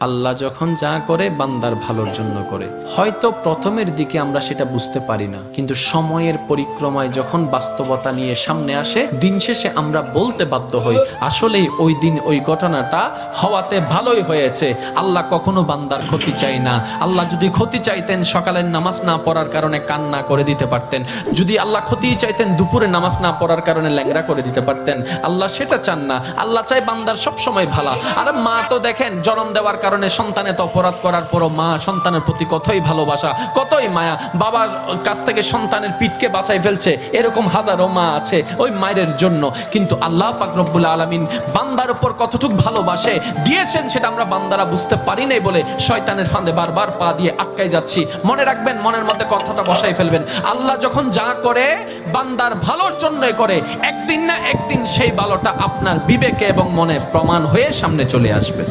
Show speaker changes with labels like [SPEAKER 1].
[SPEAKER 1] আল্লাহ যখন যা করে বান্দার ভালোর জন্য করে। হয়তো প্রথমের দিকে আমরা সেটা বুঝতে পারি না, কিন্তু সময়ের পরিক্রমায় যখন বাস্তবতা নিয়ে সামনে আসে, দিন শেষে আমরা বলতে বাধ্য হই আসলেই ওই দিন ওই ঘটনাটা হওয়াতে ভালোই হয়েছে। আল্লাহ কখনো বান্দার ক্ষতি চাই না। আল্লাহ যদি ক্ষতি চাইতেন সকালের নামাজ না পড়ার কারণে কান্না করে দিতে পারতেন, যদি আল্লাহ ক্ষতি চাইতেন দুপুরে নামাজ না পড়ার কারণে ল্যাংড়া করে দিতে পারতেন। আল্লাহ সেটা চান না, আল্লাহ চাই বান্দার সব সময় ভালো। আর মা তো দেখেন জন্ম দেওয়ার কারণে সন্তানের তো অপরাধ করার পরও মা সন্তানের প্রতি কতই ভালোবাসা, কতই মায়া, বাবার কাছ থেকে সন্তানের পিঠকে বাঁচাই ফেলছে, এরকম হাজারো মা আছে ওই মায়ের জন্য। কিন্তু আল্লাহ পাক রব্বুল আলামিন বান্দার উপর কতটুক ভালোবাসে দিয়েছেন সেটা আমরা বান্দারা বুঝতে পারি নাই বলে শয়তানের ফাঁদে বারবার পা দিয়ে আটকাই যাচ্ছি। মনে রাখবেন, মনের মধ্যে কথাটা বসাই ফেলবেন, আল্লাহ যখন যা করে বান্দার ভালোর জন্যই করে। একদিন না একদিন সেই ভালোটা আপনার বিবেকে এবং মনে প্রমাণ হয়ে সামনে চলে আসবে।